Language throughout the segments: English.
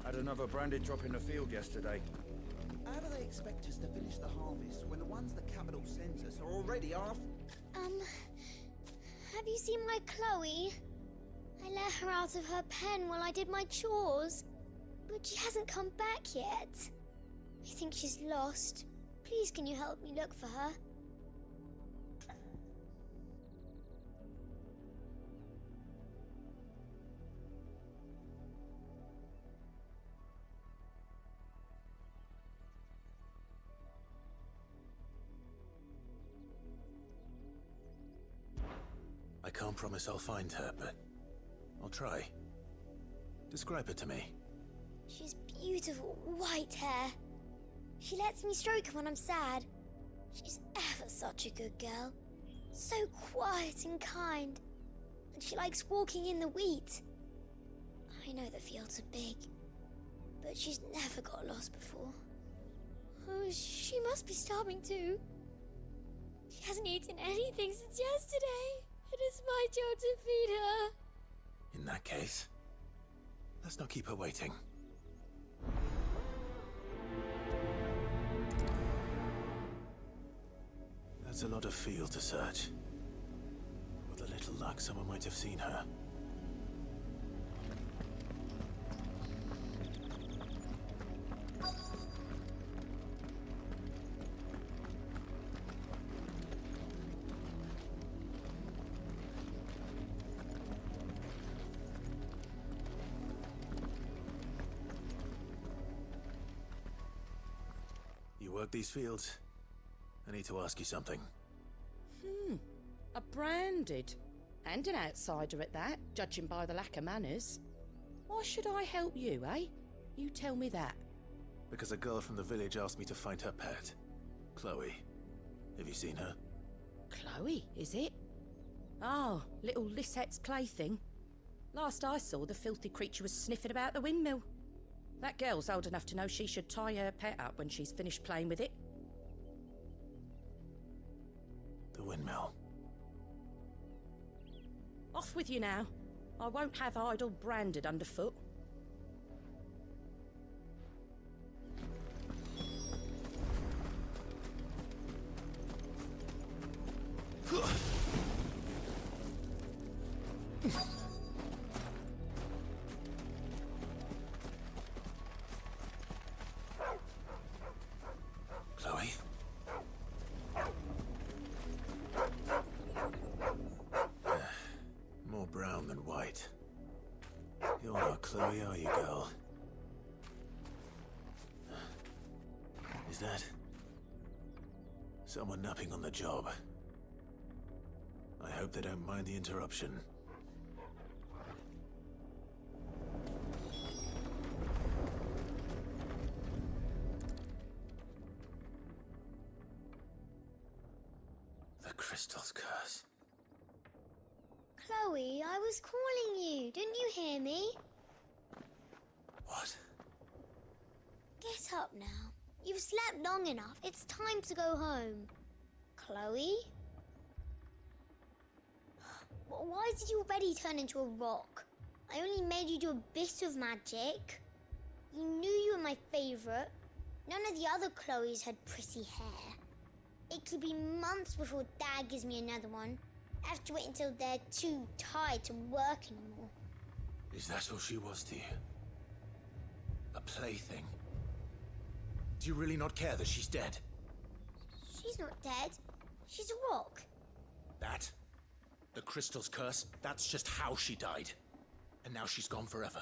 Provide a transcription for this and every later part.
Had another branded drop in the field yesterday. How do they expect us to finish the harvest when the ones the capital sends us are already off? Have you seen my Chloe? I let her out of her pen while I did my chores, but she hasn't come back yet. I think she's lost. Please, can you help me look for her? I can't promise I'll find her, but I'll try. Describe her to me. She's beautiful white hair. She lets me stroke her when I'm sad. She's ever such a good girl. So quiet and kind. And she likes walking in the wheat. I know the fields are big, but she's never got lost before. Oh, she must be starving too. She hasn't eaten anything since yesterday. It is my job to feed her. In that case, let's not keep her waiting. That's a lot of field to search. With a little luck, someone might have seen her. You work these fields? I need to ask you something. A branded. And an outsider at that, judging by the lack of manners. Why should I help you, eh? You tell me that. Because a girl from the village asked me to find her pet. Chloe. Have you seen her? Chloe, is it? Oh, little Lisette's plaything. Last I saw, the filthy creature was sniffing about the windmill. That girl's old enough to know she should tie her pet up when she's finished playing with it. The windmill. Off with you now. I won't have idle branded underfoot. Chloe? More brown than white. You're not Chloe, are you, girl? Is that someone napping on the job? I hope they don't mind the interruption. The crystal's curse. Chloe, I was calling you. Didn't you hear me? What? Get up now. You've slept long enough. It's time to go home. Chloe? Why did you already turn into a rock? I only made you do a bit of magic. You knew you were my favourite. None of the other Chloes had pretty hair. It could be months before Dad gives me another one. I have to wait until they're too tired to work anymore. Is that all she was to you? A plaything? Do you really not care that she's dead? She's not dead. She's a rock. That? The crystal's curse? That's just how she died. And now she's gone forever.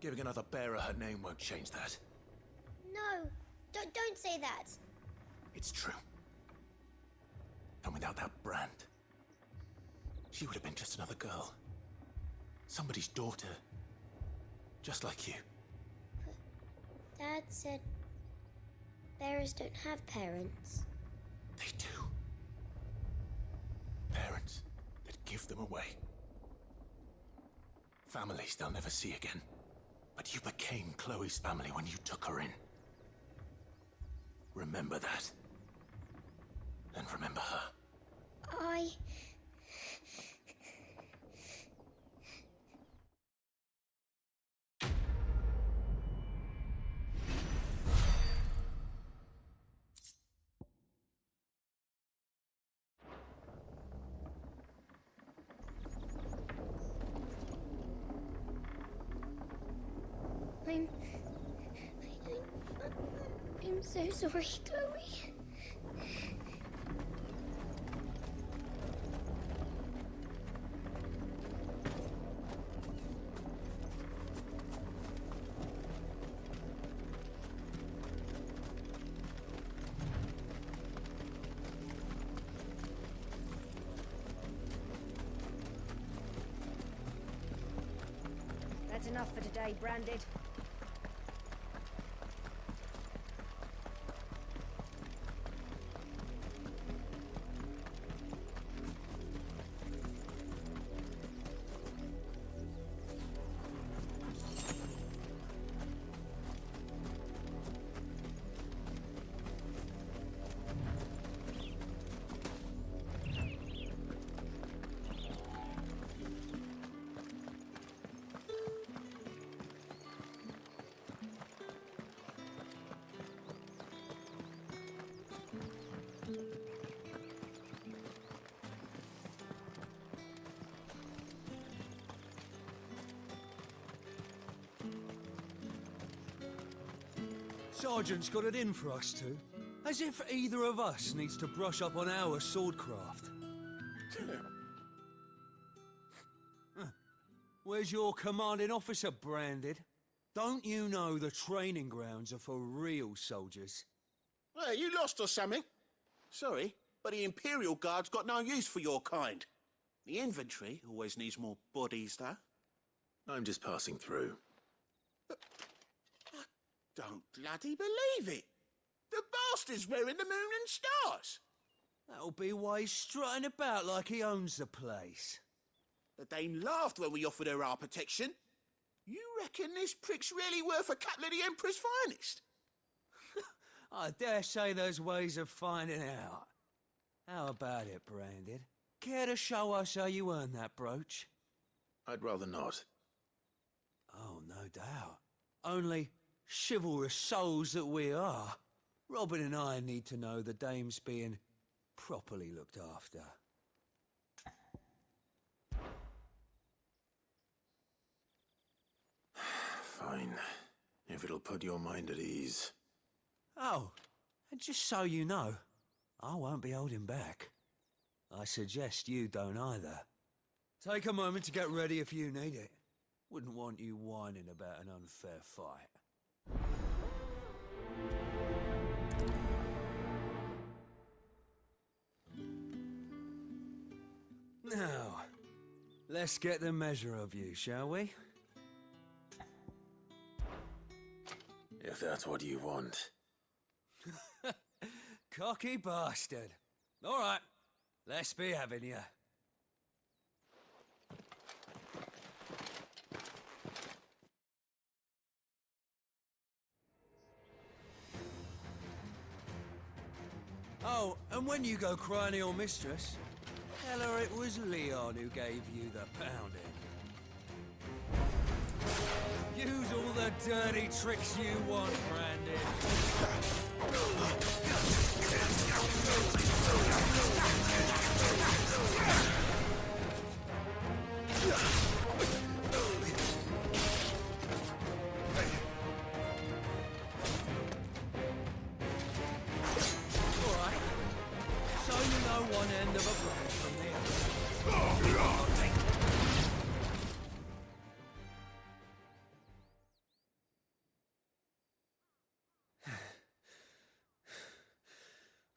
Giving another bearer her name won't change that. No, don't say that. It's true. And without that brand, she would have been just another girl. Somebody's daughter. Just like you. But Dad said bearers don't have parents. They do. Parents that give them away. Families they'll never see again. But you became Chloe's family when you took her in. Remember that. And remember her. I'm so sorry, Chloe. That's enough for today, Branded. Sergeant's got it in for us two. As if either of us needs to brush up on our swordcraft. Where's your commanding officer, Branded? Don't you know the training grounds are for real soldiers? Hey, you lost or something? Sorry, but the Imperial Guard's got no use for your kind. The infantry always needs more bodies, though. I'm just passing through. Don't bloody believe it. The bastard's wearing the moon and stars. That'll be why he's strutting about like he owns the place. The Dane laughed when we offered her our protection. You reckon this prick's really worth a couple of the Emperor's finest? I dare say there's ways of finding out. How about it, Branded? Care to show us how you earned that brooch? I'd rather not. Oh, no doubt. Only chivalrous souls that we are, Robin and I need to know the dame's being properly looked after. Fine. If it'll put your mind at ease. Oh, and just so you know, I won't be holding back. I suggest you don't either. Take a moment to get ready if you need it. Wouldn't want you whining about an unfair fight. Now, let's get the measure of you, shall we? If that's what you want. Cocky bastard. All right, let's be having you. Oh, and when you go crying to your mistress, tell her it was Leon who gave you the pounding. Use all the dirty tricks you want, Brandon. Alright. So you know one end of a branch from the other.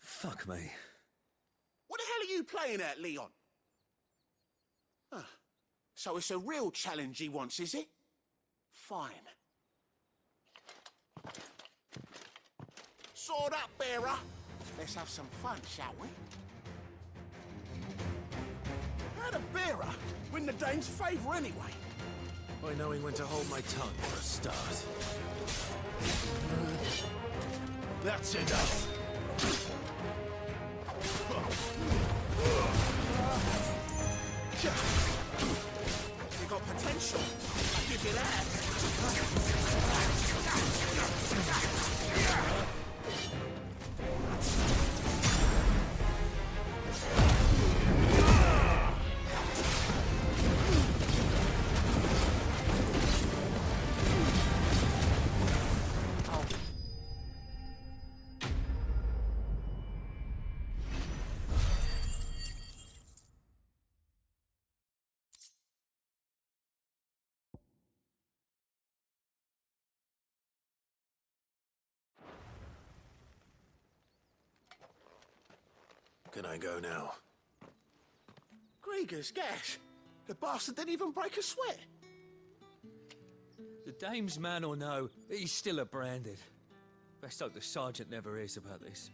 Fuck me. What the hell are you playing at, Leon? So it's a real challenge he wants, is it? Fine. Sword up, bearer. Let's have some fun, shall we? How'd a bearer win the Dane's favour anyway? By knowing when to hold my tongue for a start. That's enough. You got potential. I'll give you that. Can I go now? Gregor's gas. The bastard didn't even break a sweat. The dame's man or no, he's still a branded. Best hope the sergeant never hears about this.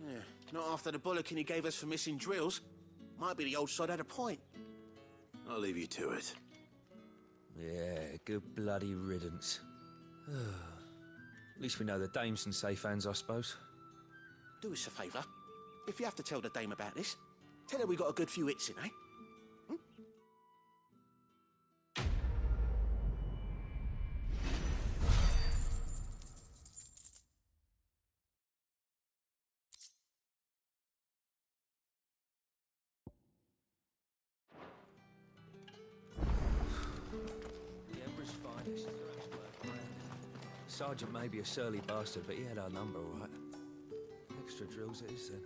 Yeah, not after the bollocking he gave us for missing drills. Might be the old sod had a point. I'll leave you to it. Yeah, good bloody riddance. At least we know the dame's in safe hands, I suppose. Do us a favour. If you have to tell the dame about this, tell her we got a good few hits in, eh? The Emperor's finest. Sergeant may be a surly bastard, but he had our number, all right. Extra drills it is, then.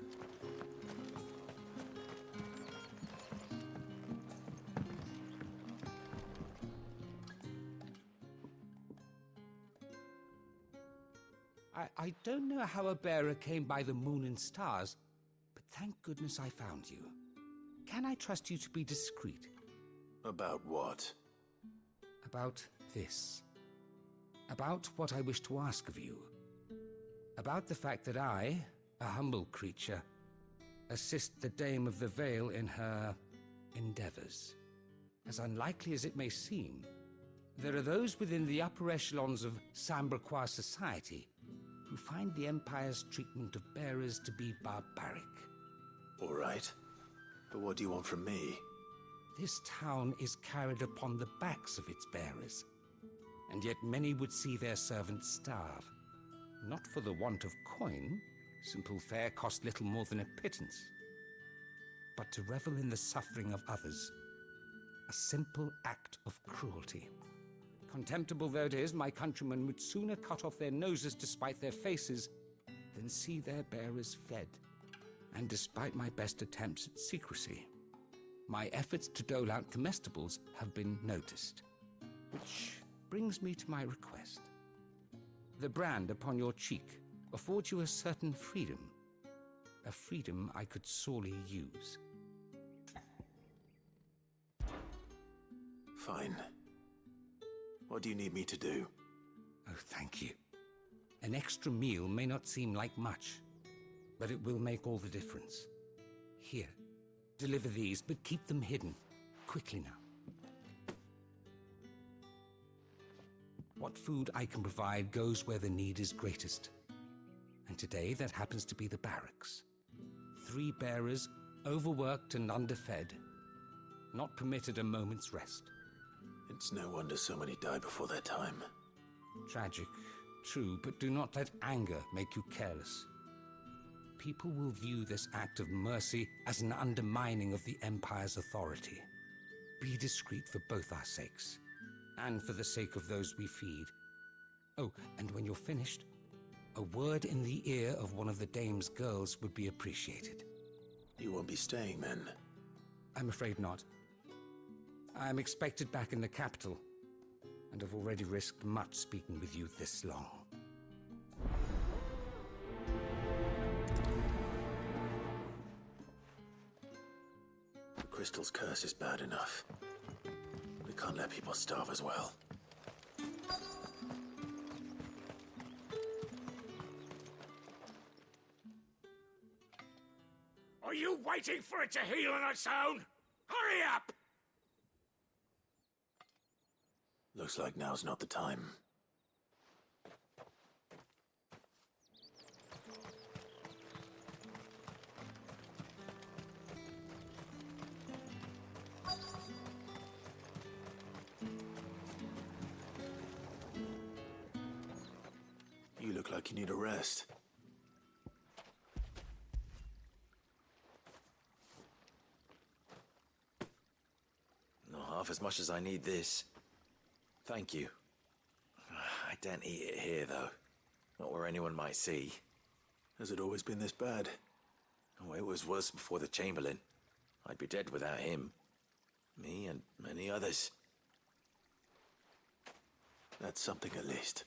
I don't know how a bearer came by the moon and stars, but thank goodness I found you. Can I trust you to be discreet? About what? About this. About what I wish to ask of you. About the fact that I, a humble creature, assist the Dame of the Vale in her endeavors. As unlikely as it may seem, there are those within the upper echelons of Sambraquois society who find the Empire's treatment of bearers to be barbaric. All right. But what do you want from me? This town is carried upon the backs of its bearers, and yet many would see their servants starve. Not for the want of coin, simple fare cost little more than a pittance, but to revel in the suffering of others, a simple act of cruelty. Contemptible though it is, my countrymen would sooner cut off their noses to spite their faces than see their bearers fed. And despite my best attempts at secrecy, my efforts to dole out comestibles have been noticed. Which brings me to my request. The brand upon your cheek affords you a certain freedom. A freedom I could sorely use. Fine. What do you need me to do? Oh, thank you. An extra meal may not seem like much, but it will make all the difference. Here, deliver these, but keep them hidden. Quickly now. What food I can provide goes where the need is greatest. And today that happens to be the barracks. 3 bearers, overworked and underfed, not permitted a moment's rest. It's no wonder so many die before their time. Tragic, true, but do not let anger make you careless. People will view this act of mercy as an undermining of the Empire's authority. Be discreet for both our sakes, and for the sake of those we feed. Oh, and when you're finished, a word in the ear of one of the Dame's girls would be appreciated. You won't be staying then? I'm afraid not. I'm expected back in the capital, and have already risked much speaking with you this long. The Crystal's curse is bad enough. We can't let people starve as well. Are you waiting for it to heal on its own? Hurry up! Looks like now's not the time. You look like you need a rest. Not half as much as I need this. Thank you. I daren't eat it here, though. Not where anyone might see. Has it always been this bad? Oh, it was worse before the Chamberlain. I'd be dead without him. Me and many others. That's something at least.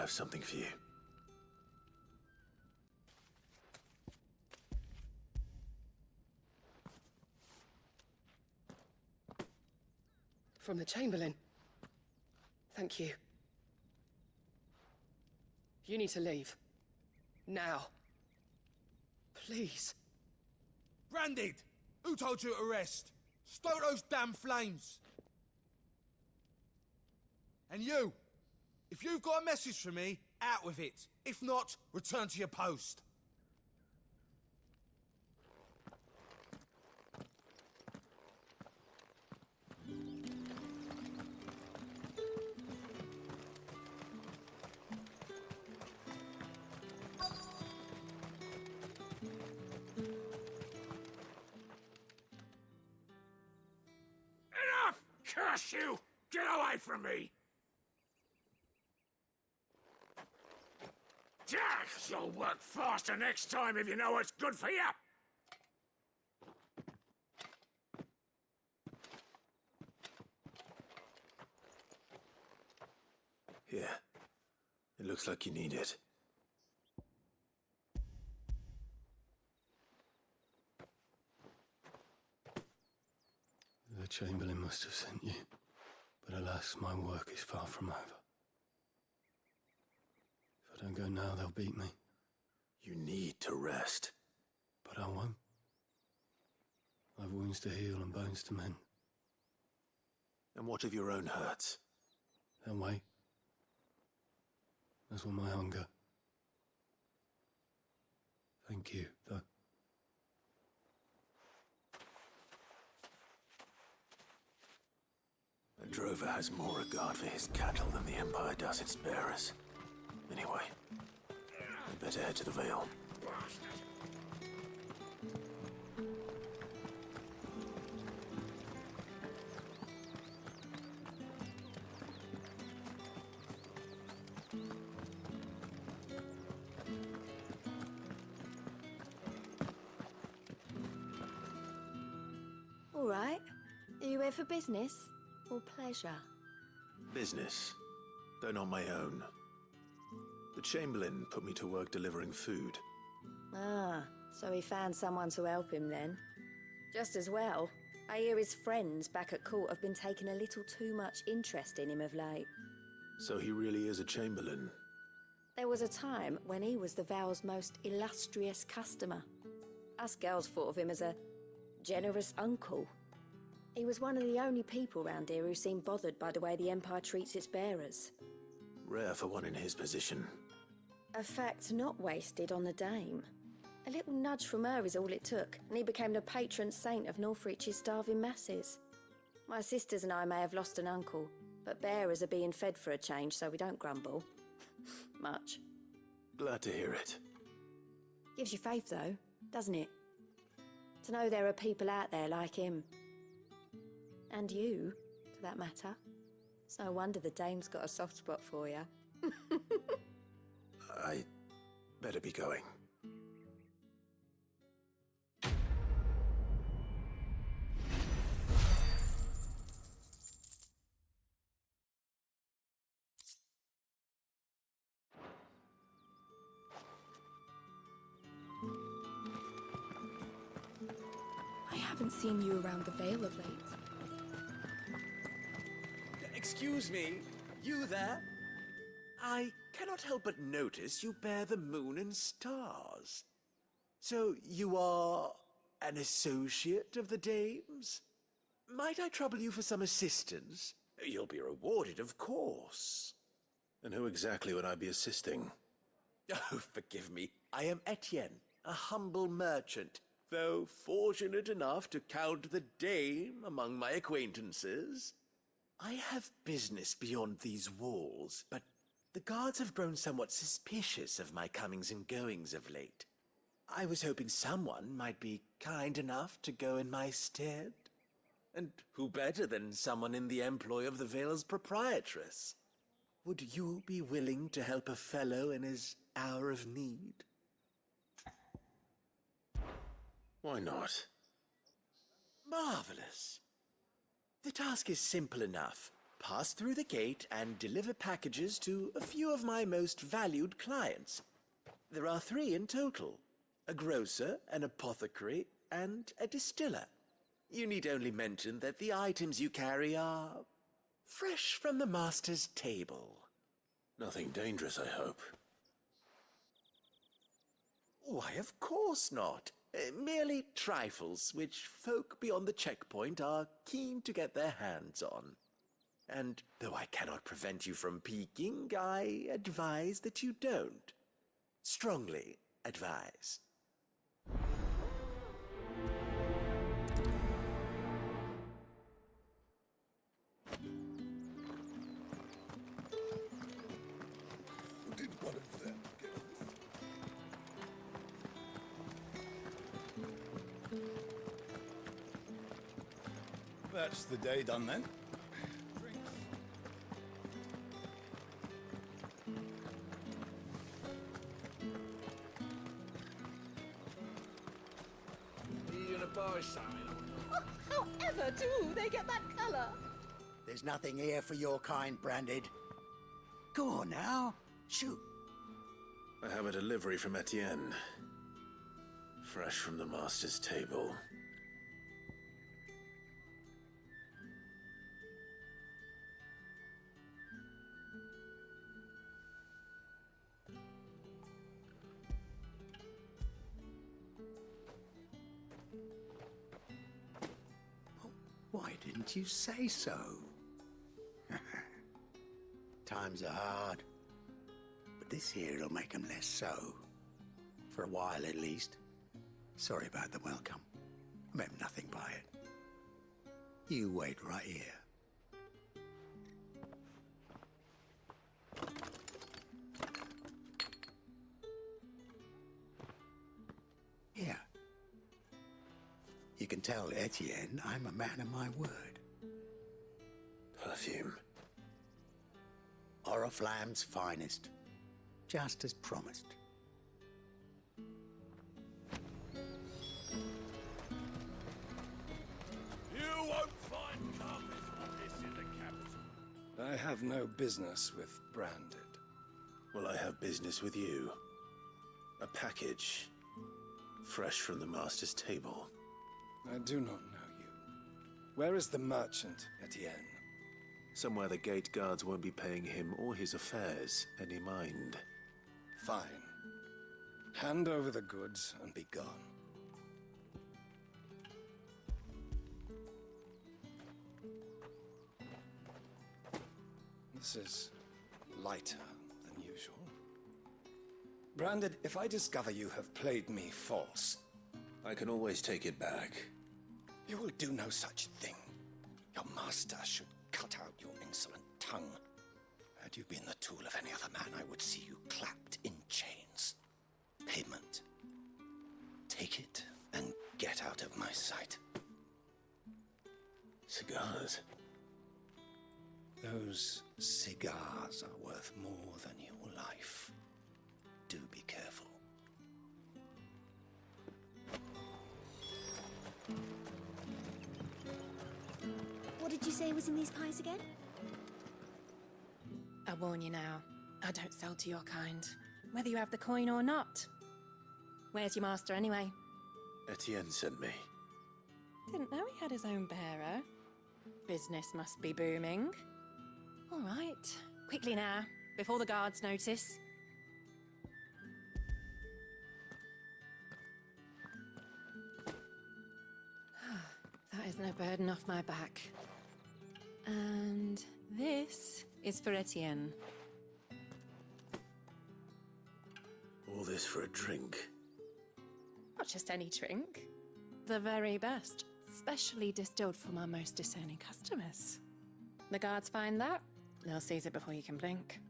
have something for you. From the Chamberlain. Thank you. You need to leave. Now. Please. Branded! Who told you to rest? Stoke those damn flames! And you! If you've got a message for me, out with it. If not, return to your post. Enough! Curse you! Get away from me! You'll work faster next time if you know what's good for you! Here. It looks like you need it. The Chamberlain must have sent you, but alas, my work is far from over. If I don't go now, they'll beat me. You need to rest. But I won't. I've wounds to heal and bones to mend. And what of your own hurts? They'll wait. As will my hunger. Thank you, though. A drover has more regard for his cattle than the Empire does its bearers. Anyway, I'd better head to the Vale. All right. Are you here for business or pleasure? Business, though not my own. The Chamberlain put me to work delivering food. Ah, so he found someone to help him then. Just as well. I hear his friends back at court have been taking a little too much interest in him of late. So he really is a Chamberlain. There was a time when he was the Vale's most illustrious customer. Us girls thought of him as a generous uncle. He was one of the only people round here who seemed bothered by the way the Empire treats its bearers. Rare for one in his position. A fact not wasted on the dame. A little nudge from her is all it took, and he became the patron saint of Northreach's starving masses. My sisters and I may have lost an uncle, but bearers are being fed for a change, so we don't grumble. Much. Glad to hear it. Gives you faith, though, doesn't it? To know there are people out there like him. And you, for that matter. It's no wonder the dame's got a soft spot for you. I better be going. I haven't seen you around the Vale of late. Excuse me, you there? I cannot help but notice you bear the moon and stars. So you are an associate of the dame's? Might I trouble you for some assistance? You'll be rewarded, of course. And who exactly would I be assisting? Oh, forgive me. I am Etienne, a humble merchant, though fortunate enough to count the dame among my acquaintances. I have business beyond these walls, but the guards have grown somewhat suspicious of my comings and goings of late. I was hoping someone might be kind enough to go in my stead. And who better than someone in the employ of the Vale's proprietress? Would you be willing to help a fellow in his hour of need? Why not? Marvelous. The task is simple enough. pass through the gate and deliver packages to a few of my most valued clients. There are 3 in total: a grocer, an apothecary, and a distiller. You need only mention that the items you carry are fresh from the master's table. Nothing dangerous, I hope. Why, of course not. Merely trifles which folk beyond the checkpoint are keen to get their hands on. And though I cannot prevent you from peeking, I advise that you don't. Strongly advise. Did one of them get That's the day done then. However do they get that colour? There's nothing here for your kind, Branded. Go on now. Shoot. I have a delivery from Etienne. Fresh from the master's table. Why didn't you say so? Times are hard. But this here'll make 'em less so. For a while, at least. Sorry about the welcome. I meant nothing by it. You wait right here. Here. You can tell Etienne I'm a man of my word. Perfume. Oriflamme's finest. Just as promised. You won't find copies of this in the capital. I have no business with Branded. Well, I have business with you. A package. Fresh from the master's table. I do not know you. Where is the merchant, Etienne? Somewhere the gate guards won't be paying him or his affairs any mind. Fine. Hand over the goods and be gone. This is lighter than usual. Branded, if I discover you have played me false... I can always take it back. You will do no such thing. Your master should cut out your insolent tongue. Had you been the tool of any other man, I would see you clapped in chains. Payment. Take it and get out of my sight. Cigars? Those cigars are worth more than your life. Do be careful. What did you say was in these pies again? I warn you now, I don't sell to your kind, whether you have the coin or not. Where's your master anyway? Etienne sent me. Didn't know he had his own bearer. Business must be booming. All right, quickly now, before the guards notice. That is no burden off my back. And this is for Etienne. All this for a drink? Not just any drink. The very best, specially distilled from our most discerning customers. The guards find that, they'll seize it before you can blink.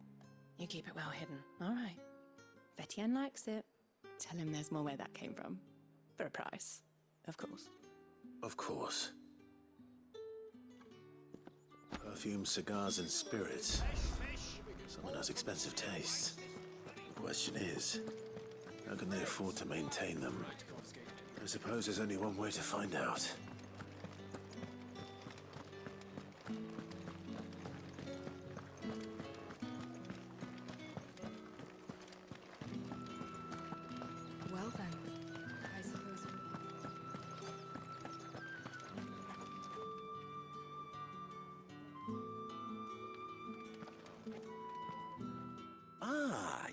You keep it well hidden, all right? If Etienne likes it, tell him there's more where that came from. For a price, of course. Of course. Perfume, cigars, and spirits. Someone has expensive tastes. The question is, how can they afford to maintain them? I suppose there's only one way to find out.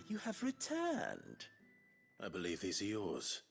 you have returned. I believe these are yours.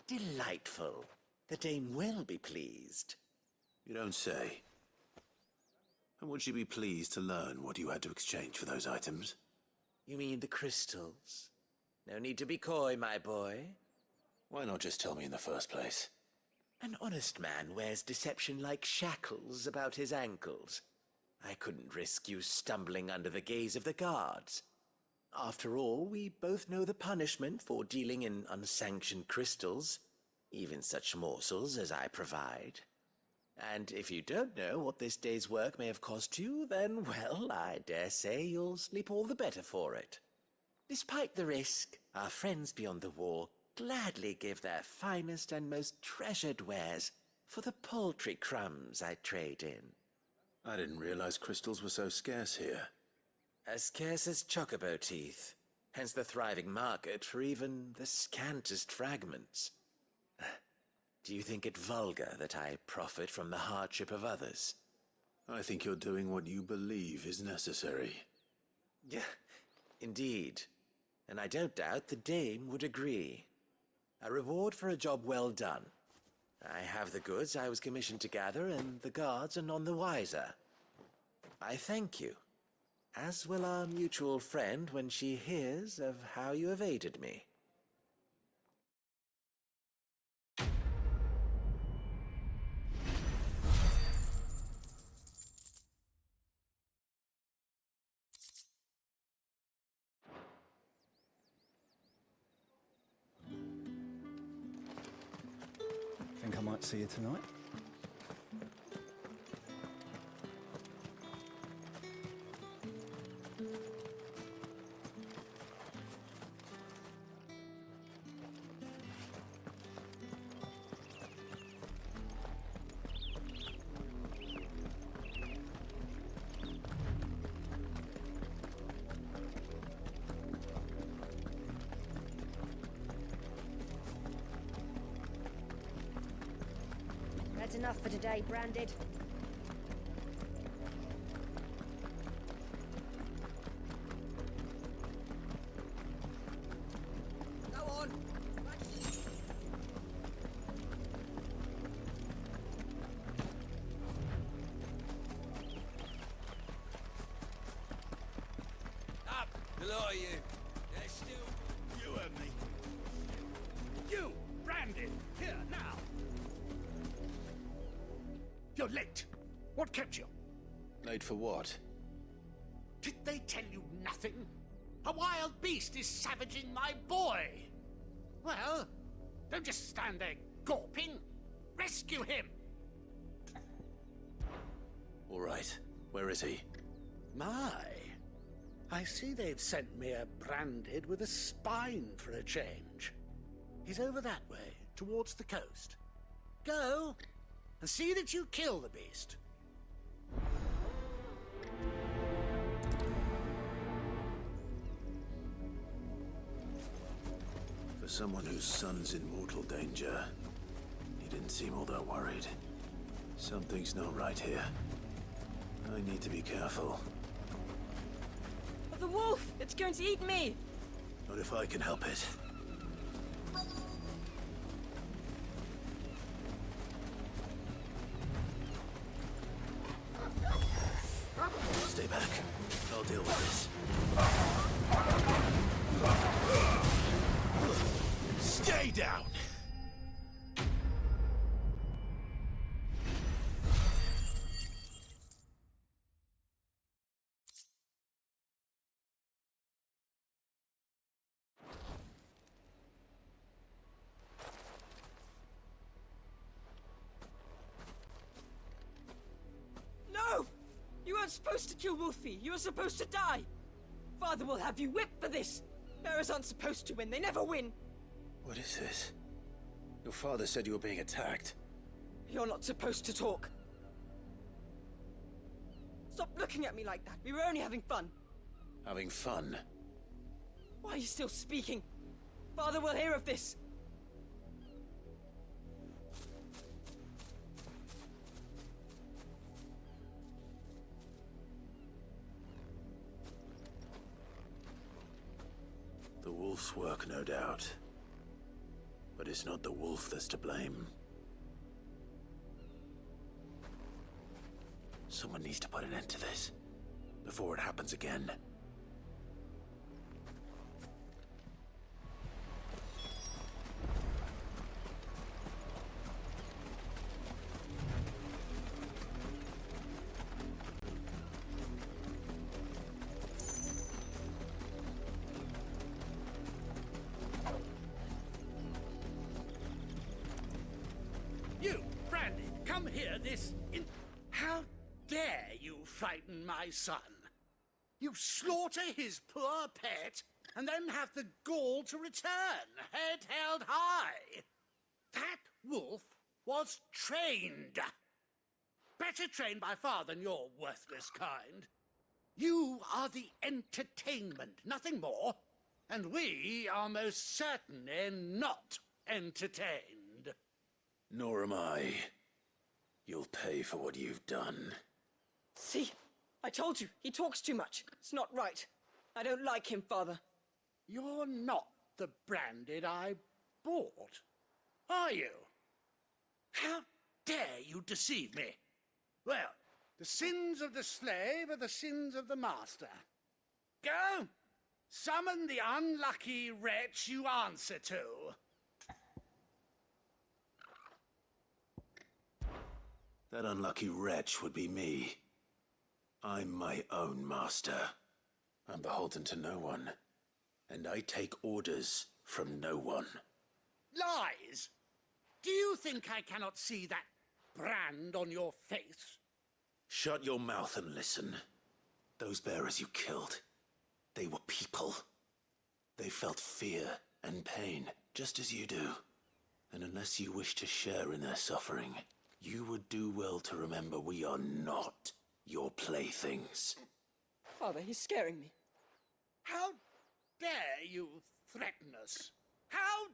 Delightful. The dame will be pleased. You don't say. And would she be pleased to learn what you had to exchange for those items? You mean the crystals? No need to be coy, my boy. Why not just tell me in the first place? An honest man wears deception like shackles about his ankles. I couldn't risk you stumbling under the gaze of the guards. After all, we both know the punishment for dealing in unsanctioned crystals, even such morsels as I provide. And if you don't know what this day's work may have cost you, then, well, I dare say you'll sleep all the better for it. Despite the risk, our friends beyond the wall gladly give their finest and most treasured wares for the paltry crumbs I trade in. I didn't realize crystals were so scarce here. As scarce as chocobo teeth, hence the thriving market for even the scantest fragments. Do you think it vulgar that I profit from the hardship of others? I think you're doing what you believe is necessary. Yeah, indeed. And I don't doubt the dame would agree. A reward for a job well done. I have the goods I was commissioned to gather, and the guards are none the wiser. I thank you, as will our mutual friend when she hears of how you have aided me. Think I might see you tonight? That's enough for today, Branded. Go on. Up! The lot of you. There's still you and me. You, Brandon, here now. You're late. What kept you? Late for what? Did they tell you nothing? A wild beast is savaging my boy. Well, don't just stand there gawping. Rescue him. All right. Where is he? My. I see they've sent me a Branded with a spine for a change. He's over that way, towards the coast. Go, and see that you kill the beast. For someone whose son's in mortal danger, he didn't seem all that worried. Something's not right here. I need to be careful. The wolf! It's going to eat me! Not if I can help it. Stay back. I'll deal with this. Stay down! weren't supposed to kill Wolfie. You were supposed to die. Father will have you whipped for this. Bearers aren't supposed to win. They never win. What is this? Your father said you were being attacked. You're not supposed to talk. Stop looking at me like that. We were only having fun. Having fun? Why are you still speaking? Father will hear of this. The wolf's work, no doubt. But it's not the wolf that's to blame. Someone needs to put an end to this, before it happens again. You, Brandy, come here How dare you frighten my son? You slaughter his poor pet, and then have the gall to return, head held high. That wolf was trained. Better trained by far than your worthless kind. You are the entertainment, nothing more. And we are most certainly not entertained. Nor am I. You'll pay for what you've done. See? I told you, he talks too much. It's not right. I don't like him, Father. You're not the Branded I bought, are you? How dare you deceive me? Well, the sins of the slave are the sins of the master. Go! Summon the unlucky wretch you answer to. That unlucky wretch would be me. I'm my own master. I'm beholden to no one. And I take orders from no one. Lies! Do you think I cannot see that brand on your face? Shut your mouth and listen. Those bearers you killed, they were people. They felt fear and pain, just as you do. And unless you wish to share in their suffering, you would do well to remember we are not your playthings. Father, he's scaring me. How dare you threaten us? How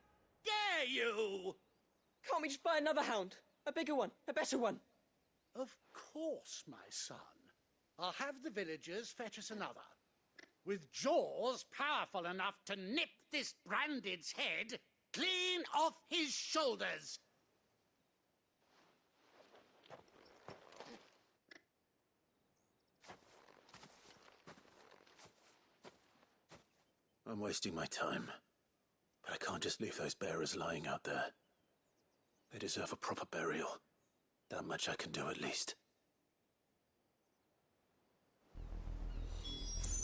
dare you? Can't we just buy another hound? A bigger one, a better one. Of course, my son. I'll have the villagers fetch us another. With jaws powerful enough to nip this Branded's head clean off his shoulders. I'm wasting my time. But I can't just leave those bearers lying out there. They deserve a proper burial. That much I can do at least.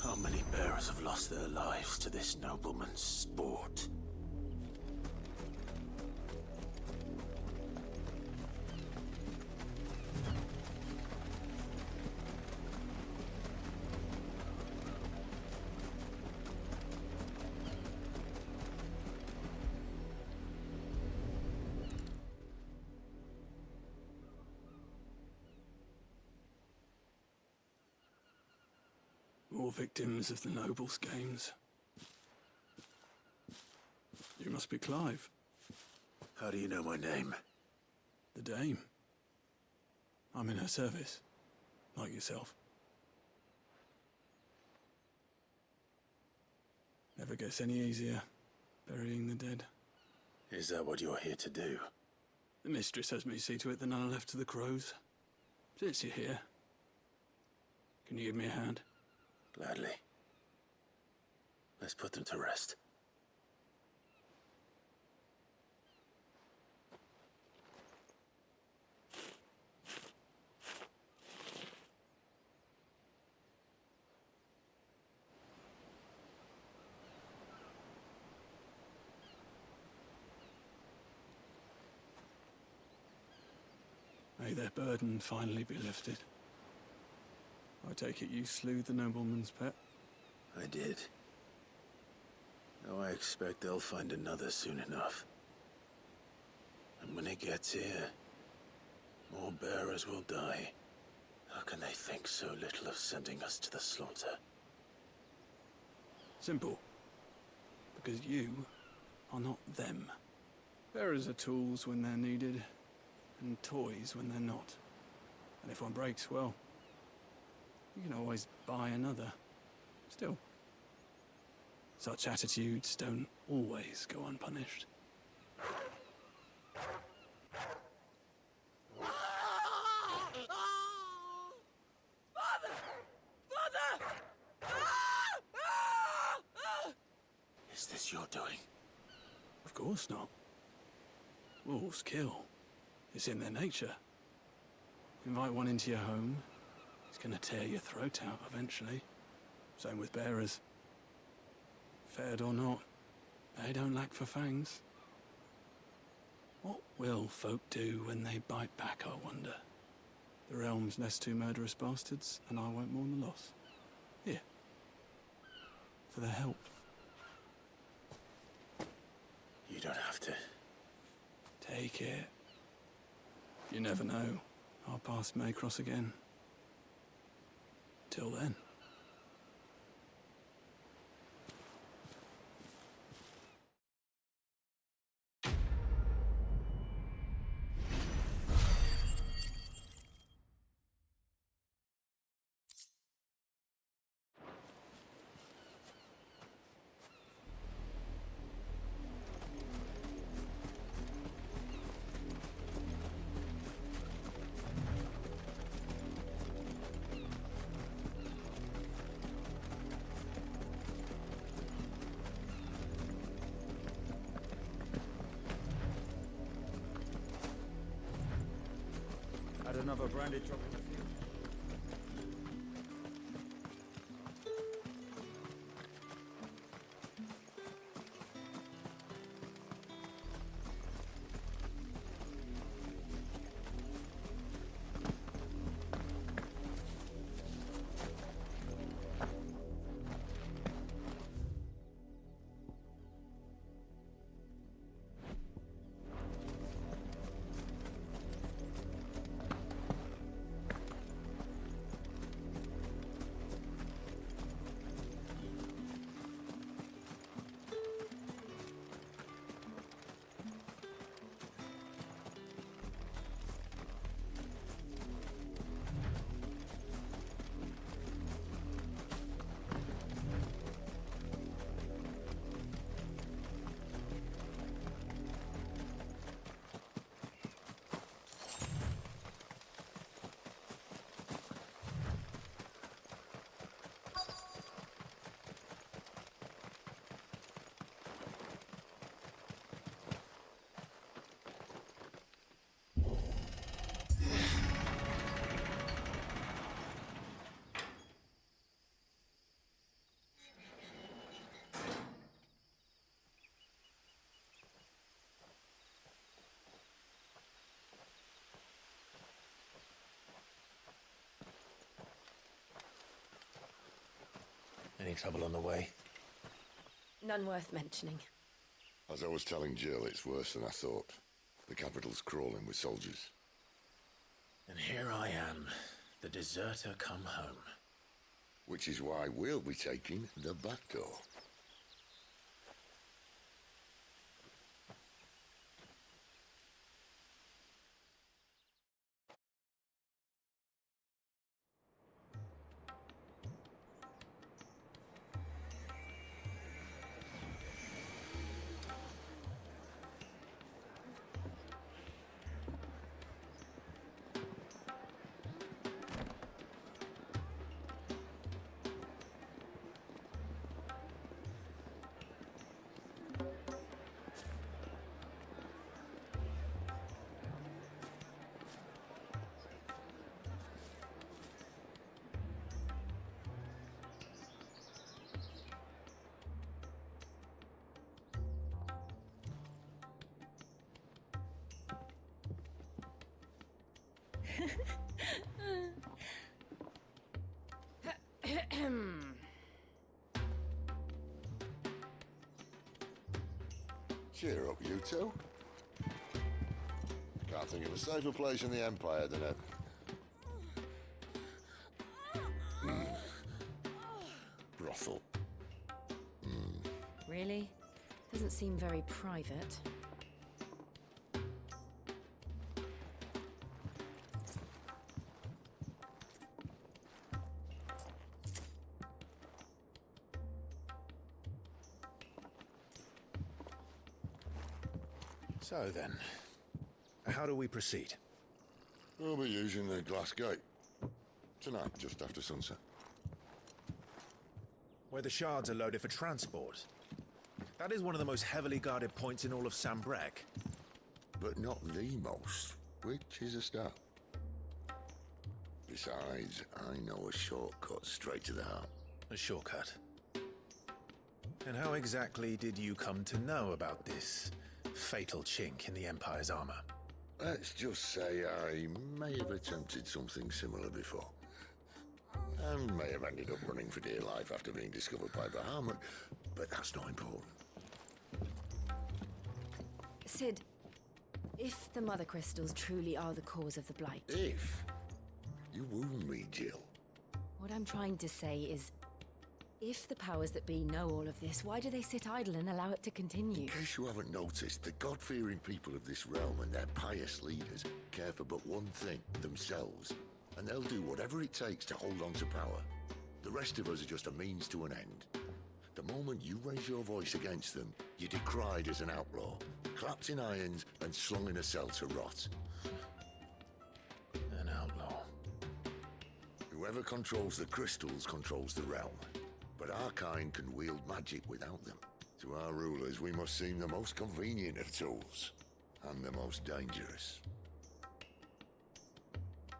How many bearers have lost their lives to this nobleman's sport? More victims of the Nobles' games. You must be Clive. How do you know my name? The Dame. I'm in her service, like yourself. Never gets any easier, burying the dead. Is that what you're here to do? The mistress has me see to it that none are left to the crows. Since you're here, can you give me a hand? Gladly. Let's put them to rest. May their burden finally be lifted. I take it you slew the nobleman's pet? I did. Now I expect they'll find another soon enough. And when it gets here, more bearers will die. How can they think so little of sending us to the slaughter? Simple. Because you are not them. Bearers are tools when they're needed, and toys when they're not. And if one breaks, well, you can always buy another. Still, such attitudes don't always go unpunished. Is this your doing? Of course not. Wolves kill. It's in their nature. Invite one into your home, he's gonna tear your throat out eventually. Same with bearers. Fed or not, they don't lack for fangs. What will folk do when they bite back, I wonder? The realm's nest two murderous bastards, and I won't mourn the loss. Here. For their help. You don't have to. Take it. You never know. Our paths may cross again. Till then. Had another branded drop in the field. Any trouble on the way? None worth mentioning. As I was telling Jill, it's worse than I thought. The capital's crawling with soldiers. And here I am, the deserter come home. Which is why we'll be taking the back door. Cheer up, you two. Can't think of a safer place in the Empire than a... brothel. Really? Doesn't seem very private. So then, how do we proceed? We'll be using the glass gate. Tonight, just after sunset. Where the shards are loaded for transport. That is one of the most heavily guarded points in all of Sambrek. But not the most, which is a start. Besides, I know a shortcut straight to the heart. A shortcut? And how exactly did you come to know about this fatal chink in the Empire's armor? Let's just say I may have attempted something similar before. And may have ended up running for dear life after being discovered by Bahamut, but that's not important. Sid, if the Mother Crystals truly are the cause of the Blight... If? You wound me, Jill. What I'm trying to say is, if the powers that be know all of this, why do they sit idle and allow it to continue? In case you haven't noticed, the God-fearing people of this realm and their pious leaders care for but one thing, themselves. And they'll do whatever it takes to hold on to power. The rest of us are just a means to an end. The moment you raise your voice against them, you're decried as an outlaw, clapped in irons and slung in a cell to rot. An outlaw. Whoever controls the crystals controls the realm. But our kind can wield magic without them. To our rulers, we must seem the most convenient of tools. And the most dangerous.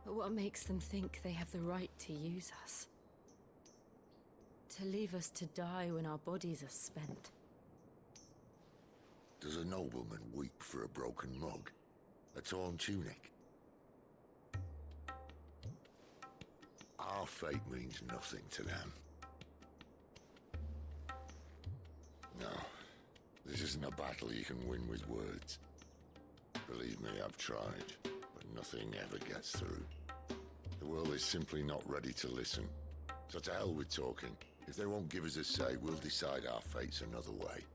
But what makes them think they have the right to use us? To leave us to die when our bodies are spent? Does a nobleman weep for a broken mug? A torn tunic? Our fate means nothing to them. No, this isn't a battle you can win with words. Believe me, I've tried, but nothing ever gets through. The world is simply not ready to listen. So to hell with talking. If they won't give us a say, we'll decide our fates another way.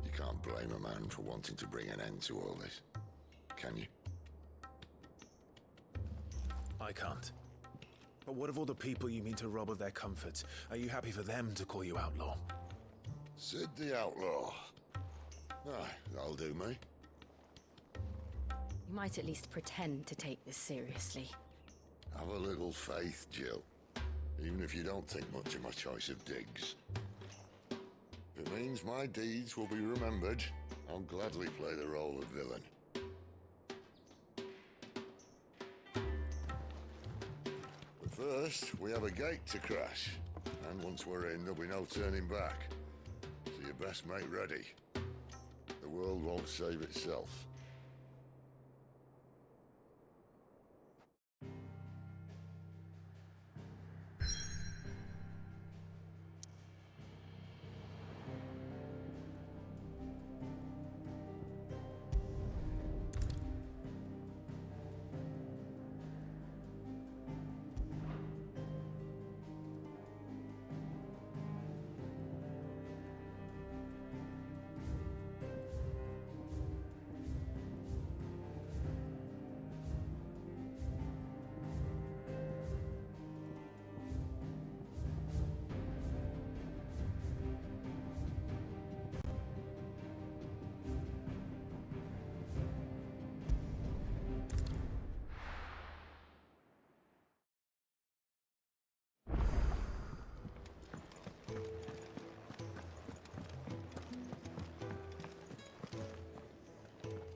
You can't blame a man for wanting to bring an end to all this, can you? I can't. But what of all the people you mean to rob of their comforts? Are you happy for them to call you outlaw? Sid the Outlaw. Aye, that'll do me. You might at least pretend to take this seriously. Have a little faith, Jill. Even if you don't think much of my choice of digs. If it means my deeds will be remembered, I'll gladly play the role of villain. But first, we have a gate to crash. And once we're in, there'll be no turning back. So you best make ready. The world won't save itself.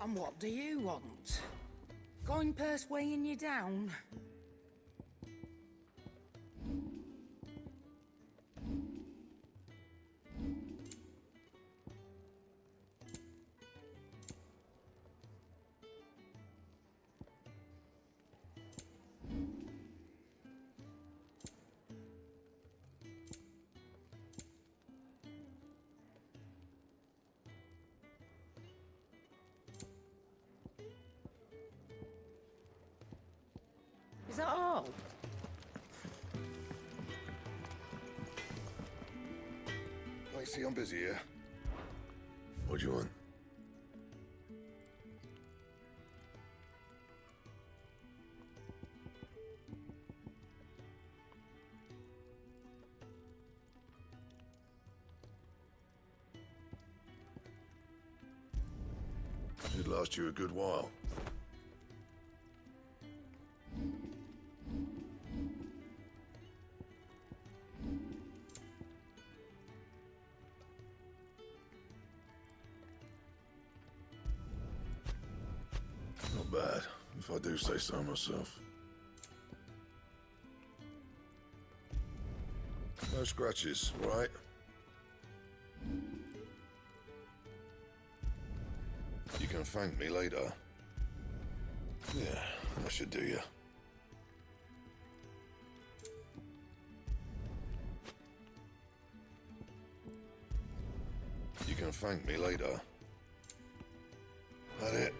And what do you want? Going purse weighing you down? patrol. I see I'm busy here. What do you want? It'd last you a good while. Not bad, if I do say so myself. No scratches, right? You can thank me later. Yeah, that should do you. You can thank me later. That it?